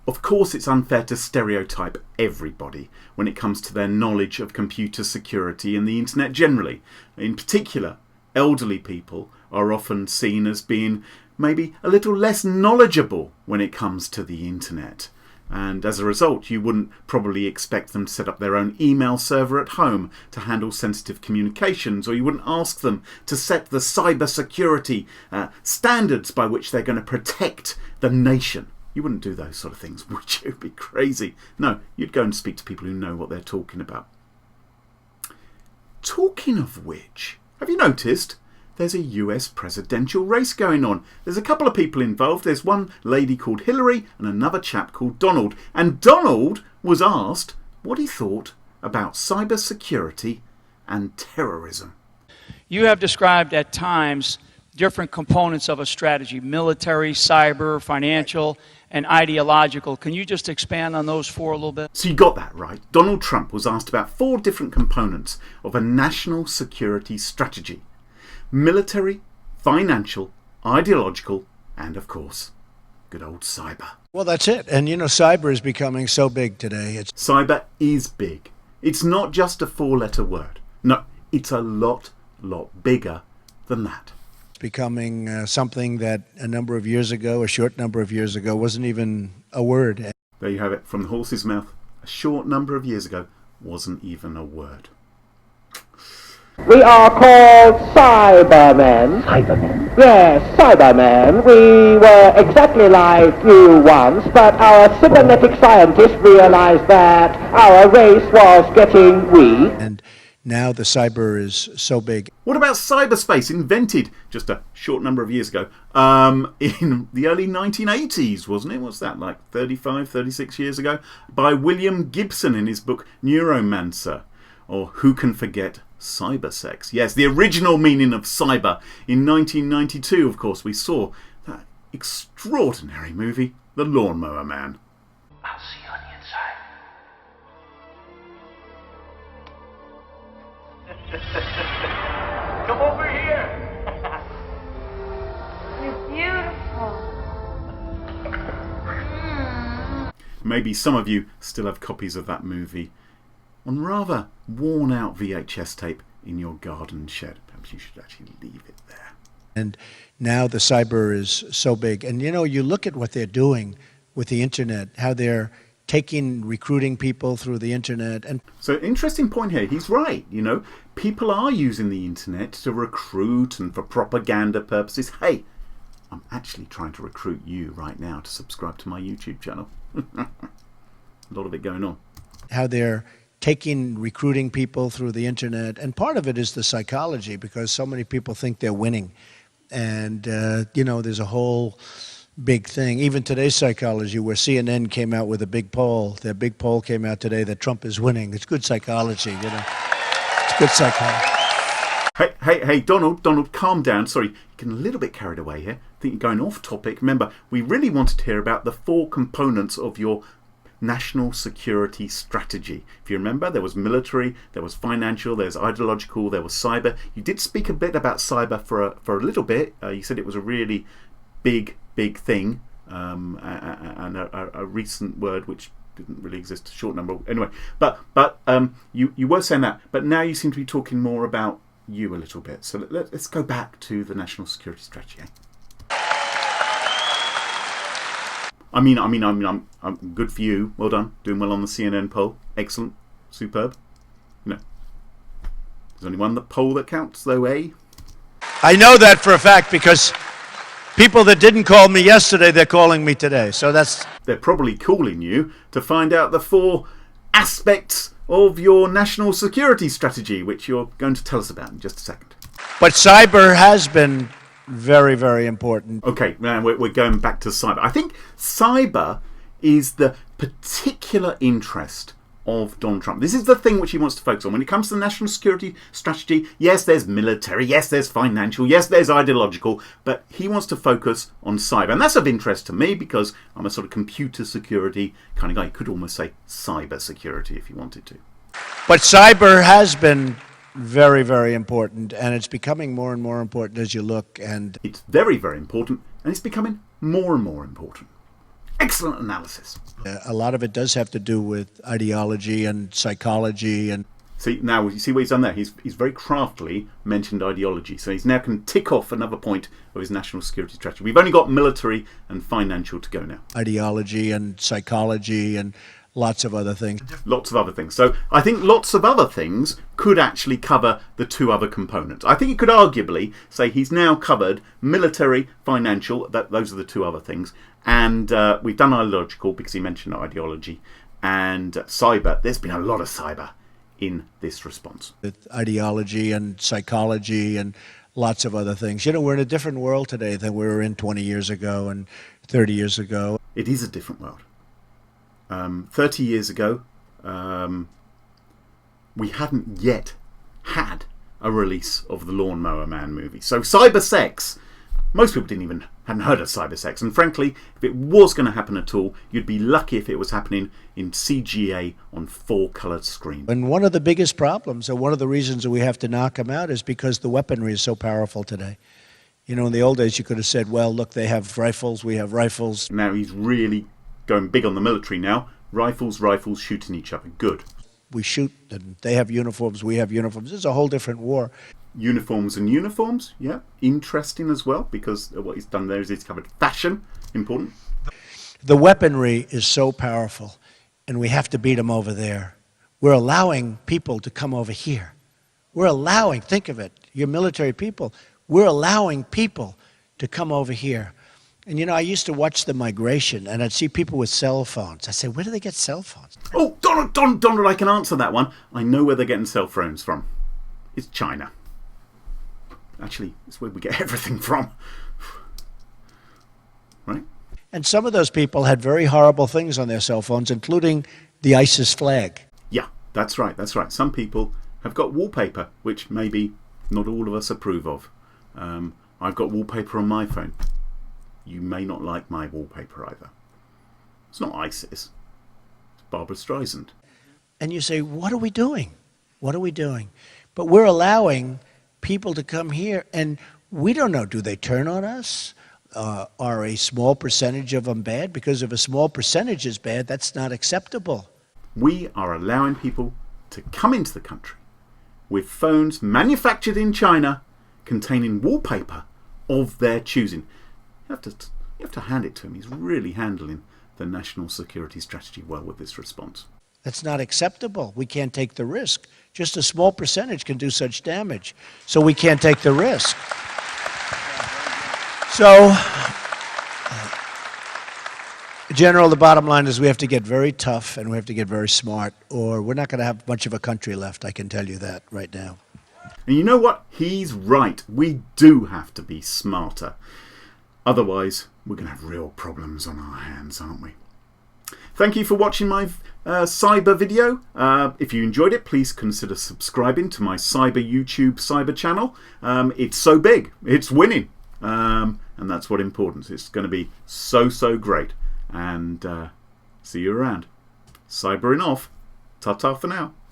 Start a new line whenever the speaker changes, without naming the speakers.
Of course, it's unfair to stereotype everybody when it comes to their knowledge of computer security and the internet generally. In particular, elderly people are often seen as being maybe a little less knowledgeable when it comes to the internet. And as a result, you wouldn't probably expect them to set up their own email server at home to handle sensitive communications, or you wouldn't ask them to set the cybersecurity standards by which they're going to protect the nation. You wouldn't do those sort of things, would you? It'd be crazy. No, you'd go and speak to people who know what they're talking about. Talking of which, have you noticed there's a US presidential race going on? There's a couple of people involved. There's one lady called Hillary and another chap called Donald. And Donald was asked what he thought about cybersecurity and terrorism.
You have described at times different components of a strategy: military, cyber, financial, and ideological. Can you just expand on those four a little bit?
So you got that right. Donald Trump was asked about 4 different components of a national security strategy: military, financial, ideological, and of course, good old cyber.
Well, that's it. And you know, cyber is becoming so big today.
Cyber is big. It's not just a 4-letter word. No, it's a lot bigger than that.
Becoming something that a short number of years ago, wasn't even a word.
There you have it, from the horse's mouth. A short number of years ago wasn't even a word.
We are called Cybermen. Cybermen? Yes, Cybermen. We were exactly like you once, but our cybernetic scientists realized that our race was getting weak.
And now the cyber is so big.
What about cyberspace, invented just a short number of years ago, in the early 1980s, wasn't it? What's that, like 35, 36 years ago? By William Gibson in his book Neuromancer, or Who Can Forget Cybersex? Yes, the original meaning of cyber. In 1992, of course, we saw that extraordinary movie, The Lawnmower Man.
I'll see you on the inside. Come over here.
You're beautiful.
Maybe some of you still have copies of that movie on rather worn out VHS tape in your garden shed. Perhaps you should actually leave it there.
And now the cyber is so big. And you know, you look at what they're doing with the internet, how they're recruiting people through the internet. And
so, interesting point here. He's right. You know, people are using the internet to recruit and for propaganda purposes. Hey, I'm actually trying to recruit you right now to subscribe to my YouTube channel. A lot of it going on.
How they're recruiting people through the internet. And part of it is the psychology, because so many people think they're winning. And, you know, there's a whole big thing. Even today's psychology, where CNN came out with a big poll. Their big poll came out today that Trump is winning. It's good psychology, you know. It's good psychology.
Hey, Donald, calm down. Sorry, you're getting a little bit carried away here. I think you're going off topic. Remember, we really wanted to hear about the 4 components of your national security strategy. If you remember, there was military, there was financial, there's ideological, there was cyber. You did speak a bit about cyber for a little bit. You said it was a really big thing, and a recent word which didn't really exist, a short number. Anyway, but you were saying that, but now you seem to be talking more about you a little bit. So let's go back to the national security strategy. I'm good for you. Well done. Doing well on the CNN poll. Excellent. Superb. You know, there's only one poll that counts, though, eh?
I know that for a fact, because people that didn't call me yesterday, they're calling me today. So
they're probably calling you to find out the 4 aspects of your national security strategy, which you're going to tell us about in just a second.
But cyber has been very, very important.
Okay, now we're going back to cyber. I think cyber is the particular interest of Donald Trump. This is the thing which he wants to focus on. When it comes to the national security strategy, yes, there's military, yes, there's financial, yes, there's ideological, but he wants to focus on cyber. And that's of interest to me because I'm a sort of computer security kind of guy. You could almost say cyber security if you wanted to.
But cyber has been very, very important, and it's becoming more and more important as you look. And
it's very, very important, and it's becoming more and more important. Excellent analysis.
A lot of it does have to do with ideology and psychology. And
See, now you see what he's done there. He's very craftily mentioned ideology. So he's now can tick off another point of his national security strategy. We've only got military and financial to go now.
ideology and psychology and lots of other things.
Lots of other things. So I think lots of other things could actually cover the two other components. I think you could arguably say he's now covered military, financial, those are the two other things. And we've done ideological because he mentioned ideology. And cyber, there's been a lot of cyber in this response.
With ideology and psychology and lots of other things. You know, we're in a different world today than we were in 20 years ago and 30 years ago.
It is a different world. 30 years ago, we hadn't yet had a release of the Lawnmower Man movie. So cyber sex, most people hadn't heard of cyber sex. And frankly, if it was going to happen at all, you'd be lucky if it was happening in CGA on 4-colored screen.
And one of the biggest problems, or one of the reasons that we have to knock them out, is because the weaponry is so powerful today. You know, in the old days, you could have said, well, look, they have rifles, we have rifles.
Now he's really going big on the military now. Rifles shooting each other. Good.
We shoot, and they have uniforms, we have uniforms. It's a whole different war.
Uniforms and uniforms, yeah. Interesting as well, because what he's done there is he's covered fashion. Important.
The weaponry is so powerful, and we have to beat them over there. We're allowing people to come over here. We're allowing, think of it, you're military people, we're allowing people to come over here. And you know, I used to watch the migration, and I'd see people with cell phones. I said, where do they get cell phones?
Oh, Donald, I can answer that one. I know where they're getting cell phones from. It's China. Actually, it's where we get everything from. Right?
And some of those people had very horrible things on their cell phones, including the ISIS flag.
Yeah, that's right. Some people have got wallpaper, which maybe not all of us approve of. I've got wallpaper on my phone. You may not like my wallpaper either. It's not ISIS. It's Barbara Streisand.
And you say, what are we doing? What are we doing? But we're allowing people to come here, and we don't know, do they turn on us? Are a small percentage of them bad? Because if a small percentage is bad, that's not acceptable.
We are allowing people to come into the country with phones manufactured in China containing wallpaper of their choosing. You have to hand it to him. He's really handling the national security strategy well with this response.
That's not acceptable. We can't take the risk. Just a small percentage can do such damage, so we can't take the risk. So, General, the bottom line is we have to get very tough and we have to get very smart, or we're not going to have much of a country left, I can tell you that right now.
And you know what? He's right. We do have to be smarter. Otherwise, we're going to have real problems on our hands, aren't we? Thank you for watching my cyber video. If you enjoyed it, please consider subscribing to my YouTube cyber channel. It's so big. It's winning. And that's what's important. It's going to be so great. And see you around. Cybering off. Ta-ta for now.